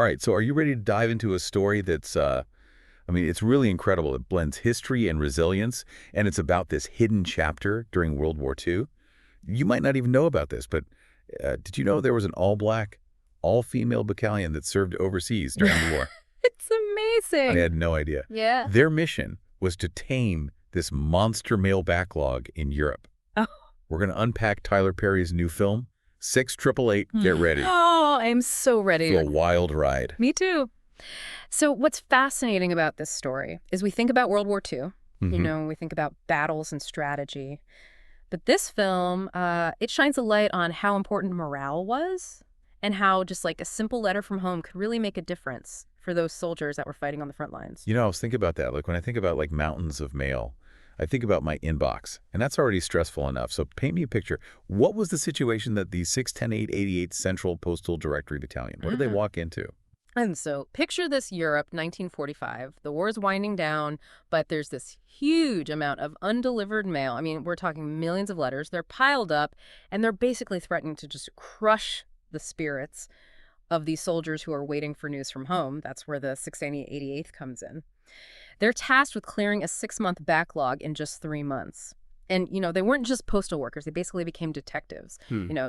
All right, so are you ready to dive into a story that's, I mean, it's really incredible. It blends history and resilience, and it's about this hidden chapter during World War II. You might not even know about this, but did you know there was an all-black, all-female battalion that served overseas during the war? It's I amazing. had no idea. Yeah. Their mission was to tame this monster male backlog in Europe. Oh. We're going to unpack Tyler Perry's new film, 6888. Get ready Oh, I'm so ready. for a wild ride. Me too. So what's fascinating about this story is we think about World War II. We think about battles and strategy. But this film, it shines a light on how important morale was and how just like a simple letter from home could really make a difference for those soldiers that were fighting on the front lines. You know, I was thinking about that. Like when I think about like mountains of mail, I think about my inbox, and that's already stressful enough. So paint me a picture. What was the situation that the 610-888 Central Postal Directory Battalion, what did they walk into? And so picture this Europe, 1945. The war's winding down, but there's this huge amount of undelivered mail. I mean, we're talking millions of letters. They're piled up, and they're basically threatening to just crush the spirits of these soldiers who are waiting for news from home. That's where the 688th comes in. They're tasked with clearing a 6-month backlog in just 3 months. And, they weren't just postal workers. They basically became detectives,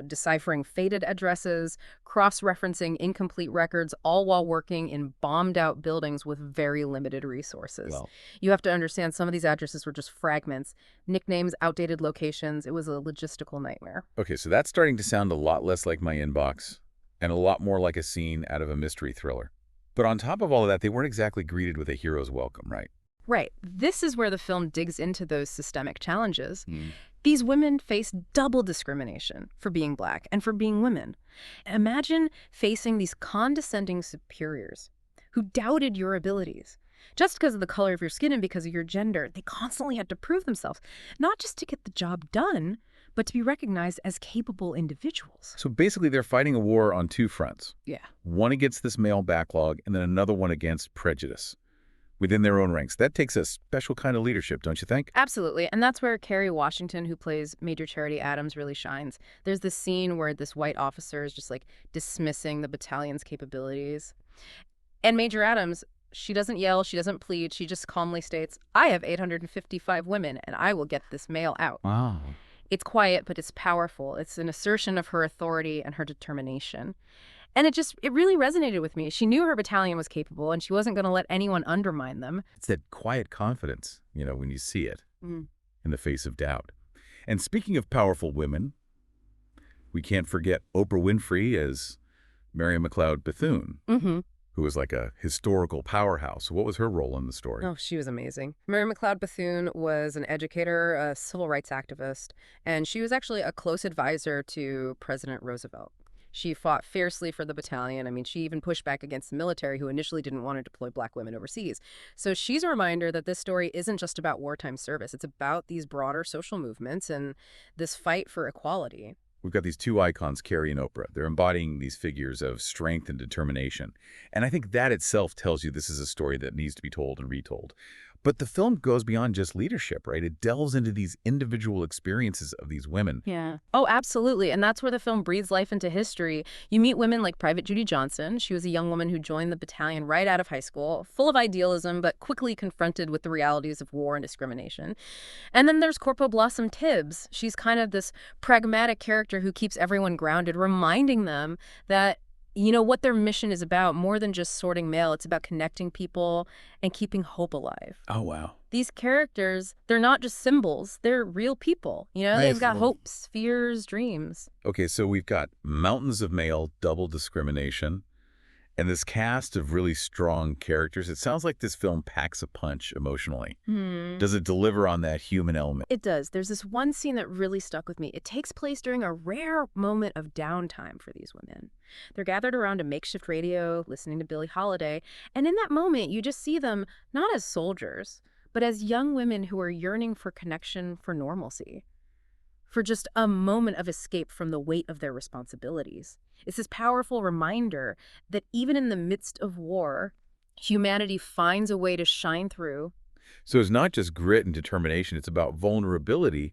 deciphering faded addresses, cross-referencing incomplete records, all while working in bombed-out buildings with very limited resources. Well, You have to understand some of these addresses were just fragments, nicknames, outdated locations. It was a logistical nightmare. okay, so that's starting to sound a lot less like my inbox and a lot more like a scene out of a mystery thriller. But on top of all of that, they weren't exactly greeted with a hero's welcome, right? Right. This is where the film digs into those systemic challenges. These women face double discrimination for being Black and for being women. Imagine facing these condescending superiors who doubted your abilities. Just because of the color of your skin and because of your gender, they constantly had to prove themselves, not just to get the job done, but to be recognized as capable individuals. So basically, they're fighting a war on two fronts. Yeah. One against this male backlog and then another one against prejudice within their own ranks. That takes a special kind of leadership, don't you think? Absolutely. And that's where Kerry Washington, who plays Major Charity Adams, really shines. There's this scene where this white officer is just like dismissing the battalion's capabilities. And Major Adams, she doesn't yell, she doesn't plead, she just calmly states, "I have 855 women and I will get this mail out." Wow. It's quiet, but it's powerful. It's an assertion of her authority and her determination. And it really resonated with me. She knew her battalion was capable, and she wasn't going to let anyone undermine them. It's that quiet confidence, when you see it in the face of doubt. And speaking of powerful women, we can't forget Oprah Winfrey as Mary McLeod Bethune, who was like a historical powerhouse. What was her role in the story? Oh, she was amazing. Mary McLeod Bethune was an educator, a civil rights activist, and she was actually a close advisor to President Roosevelt. She fought fiercely for the battalion. I mean, she even pushed back against the military who initially didn't want to deploy Black women overseas. So she's a reminder that this story isn't just about wartime service. It's about these broader social movements and this fight for equality. We've got these two icons, Kerry and Oprah. They're embodying these figures of strength and determination. And I think that itself tells you this is a story that needs to be told and retold. But the film goes beyond just leadership, right? It delves into these individual experiences of these women. Yeah. Oh, absolutely. And that's where the film breathes life into history. You meet women like Private Judy Johnson. She was a young woman who joined the battalion right out of high school, full of idealism, but quickly confronted with the realities of war and discrimination. And then there's Corporal Blossom Tibbs. She's kind of this pragmatic character who keeps everyone grounded, reminding them that what their mission is about, more than just sorting mail. It's about connecting people and keeping hope alive. Oh, wow. These characters, they're not just symbols. They're real people. They've got hopes, fears, dreams. Okay, so we've got mountains of mail, double discrimination, and this cast of really strong characters. It sounds like this film packs a punch emotionally. Does it deliver on that human element? It does. There's this one scene that really stuck with me. It takes place during a rare moment of downtime for these women. They're gathered around a makeshift radio, listening to Billie Holiday, and in that moment, you just see them not as soldiers, but as young women who are yearning for connection, for normalcy, for just a moment of escape from the weight of their responsibilities. It's this powerful reminder that even in the midst of war, humanity finds a way to shine through. So it's not just grit and determination. It's about vulnerability,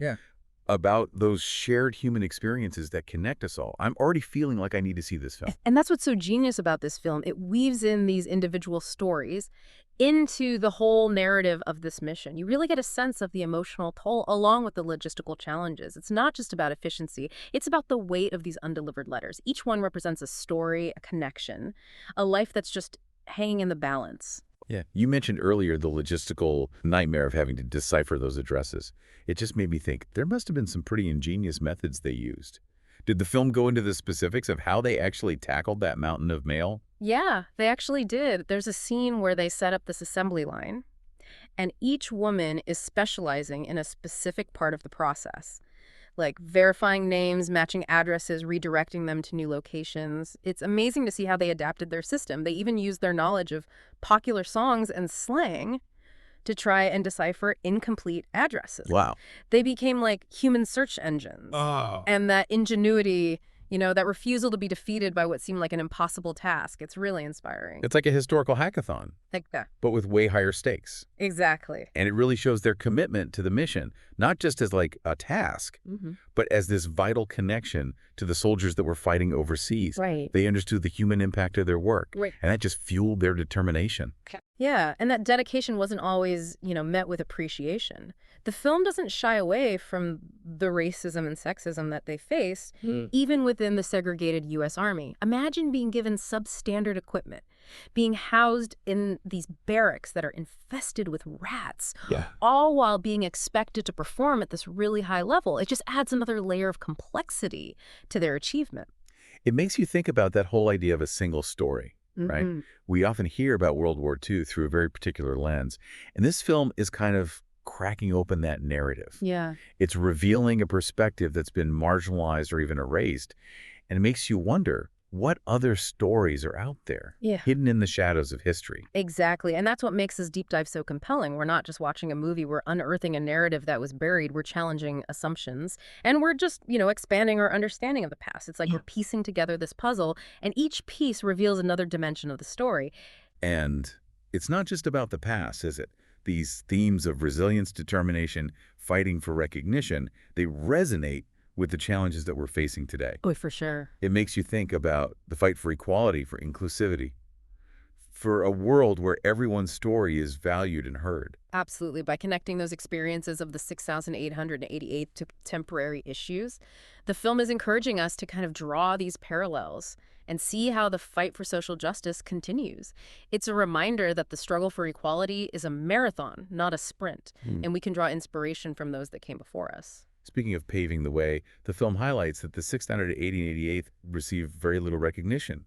about those shared human experiences that connect us all. I'm already feeling like I need to see this film. And that's what's so genius about this film. It weaves in these individual stories into the whole narrative of this mission. You really get a sense of the emotional toll along with the logistical challenges. It's not just about efficiency. It's about the weight of these undelivered letters. Each one represents a story, a connection, a life that's just hanging in the balance. Yeah. You mentioned earlier the logistical nightmare of having to decipher those addresses. It just made me think there must have been some pretty ingenious methods they used. Did the film go into the specifics of how they actually tackled that mountain of mail? Yeah, they actually did. There's a scene where they set up this assembly line, and each woman is specializing in a specific part of the process, like verifying names, matching addresses, redirecting them to new locations. It's amazing to see how they adapted their system. They even used their knowledge of popular songs and slang to try and decipher incomplete addresses. Wow. They became like human search engines. Oh. And that ingenuity, that refusal to be defeated by what seemed like an impossible task, it's really inspiring. It's like a historical hackathon, Like that. but with way higher stakes. Exactly. And it really shows their commitment to the mission, not just as like a task, but as this vital connection to the soldiers that were fighting overseas. Right. They understood the human impact of their work, Right. and that just fueled their determination. Yeah, and that dedication wasn't always, met with appreciation. The film doesn't shy away from the racism and sexism that they faced, even within the segregated U.S. Army. Imagine being given substandard equipment, being housed in these barracks that are infested with rats, all while being expected to perform at this really high level. It just adds another layer of complexity to their achievement. It makes you think about that whole idea of a single story, right? We often hear about World War II through a very particular lens, and this film is kind of cracking open that narrative. Yeah. It's revealing a perspective that's been marginalized or even erased, and it makes you wonder, what other stories are out there, hidden in the shadows of history? Exactly. And that's what makes this deep dive so compelling. We're not just watching a movie. We're unearthing a narrative that was buried. We're challenging assumptions. And we're just, expanding our understanding of the past. It's like we're piecing together this puzzle, and each piece reveals another dimension of the story. And it's not just about the past, is it? These themes of resilience, determination, fighting for recognition, they resonate with the challenges that we're facing today. Oh, for sure. It makes you think about the fight for equality, for inclusivity, for a world where everyone's story is valued and heard. Absolutely. By connecting those experiences of the 6,888 to temporary issues, the film is encouraging us to kind of draw these parallels and see how the fight for social justice continues. It's a reminder that the struggle for equality is a marathon, not a sprint, and we can draw inspiration from those that came before us. Speaking of paving the way, the film highlights that the 688th received very little recognition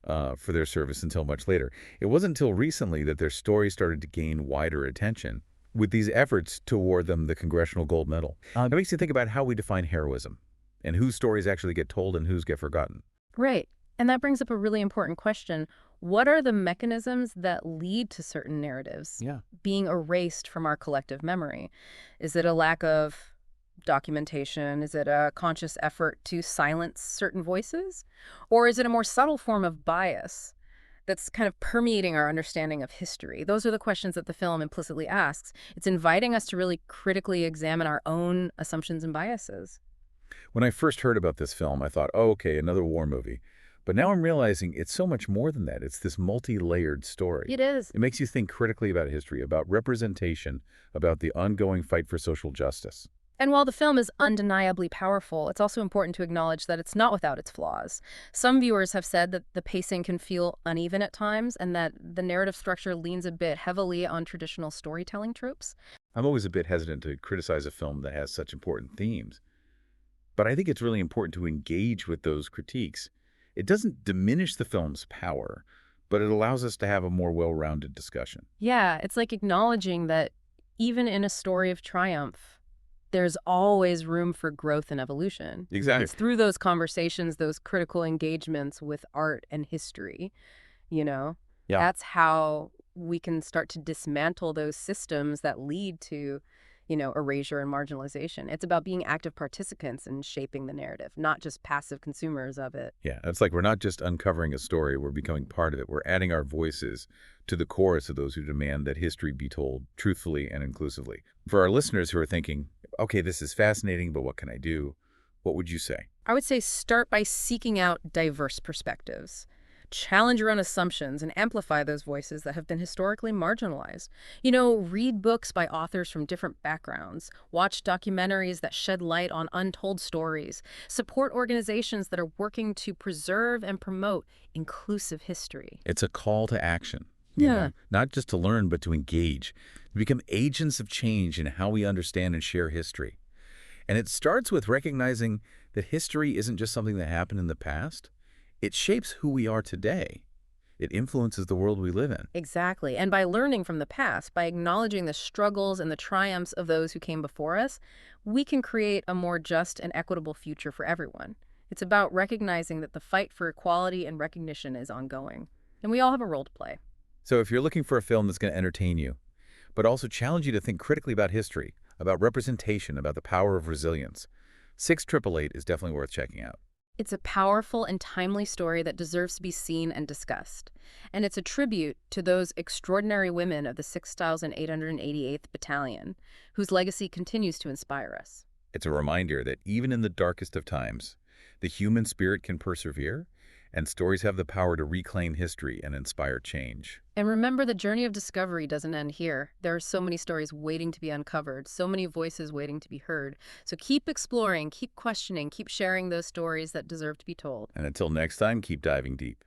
for their service until much later. It wasn't until recently that their story started to gain wider attention, with these efforts to award them the Congressional Gold Medal. It makes you think about how we define heroism, and whose stories actually get told and whose get forgotten. Right. And that brings up a really important question. What are the mechanisms that lead to certain narratives being erased from our collective memory? Is it a lack of documentation? Is it a conscious effort to silence certain voices? Or is it a more subtle form of bias that's kind of permeating our understanding of history? Those are the questions that the film implicitly asks. It's inviting us to really critically examine our own assumptions and biases. When I first heard about this film, I thought, oh, okay, another war movie. But now I'm realizing it's so much more than that. It's this multi-layered story. It is. It makes you think critically about history, about representation, about the ongoing fight for social justice. And while the film is undeniably powerful, it's also important to acknowledge that it's not without its flaws. Some viewers have said that the pacing can feel uneven at times and that the narrative structure leans a bit heavily on traditional storytelling tropes. I'm always a bit hesitant to criticize a film that has such important themes. But I think it's really important to engage with those critiques. It doesn't diminish the film's power, but it allows us to have a more well-rounded discussion. Yeah, it's like acknowledging that even in a story of triumph, there's always room for growth and evolution. Exactly. It's through those conversations, those critical engagements with art and history, that's how we can start to dismantle those systems that lead to, erasure and marginalization. It's about being active participants in shaping the narrative, not just passive consumers of it. Yeah, it's like we're not just uncovering a story, we're becoming part of it. We're adding our voices to the chorus of those who demand that history be told truthfully and inclusively. For our listeners who are thinking, okay, this is fascinating, but what can I do? What would you say? I would say start by seeking out diverse perspectives. Challenge your own assumptions and amplify those voices that have been historically marginalized. Read books by authors from different backgrounds. Watch documentaries that shed light on untold stories. Support organizations that are working to preserve and promote inclusive history. It's a call to action. Yeah. Not just to learn, but to engage, to become agents of change in how we understand and share history. And it starts with recognizing that history isn't just something that happened in the past. It shapes who we are today. It influences the world we live in. Exactly. And by learning from the past, by acknowledging the struggles and the triumphs of those who came before us, we can create a more just and equitable future for everyone. It's about recognizing that the fight for equality and recognition is ongoing. And we all have a role to play. So if you're looking for a film that's going to entertain you, but also challenge you to think critically about history, about representation, about the power of resilience, 6888 is definitely worth checking out. It's a powerful and timely story that deserves to be seen and discussed. And it's a tribute to those extraordinary women of the 6,888th Battalion, whose legacy continues to inspire us. It's a reminder that even in the darkest of times, the human spirit can persevere, and stories have the power to reclaim history and inspire change. And remember, the journey of discovery doesn't end here. There are so many stories waiting to be uncovered, so many voices waiting to be heard. So keep exploring, keep questioning, keep sharing those stories that deserve to be told. And until next time, keep diving deep.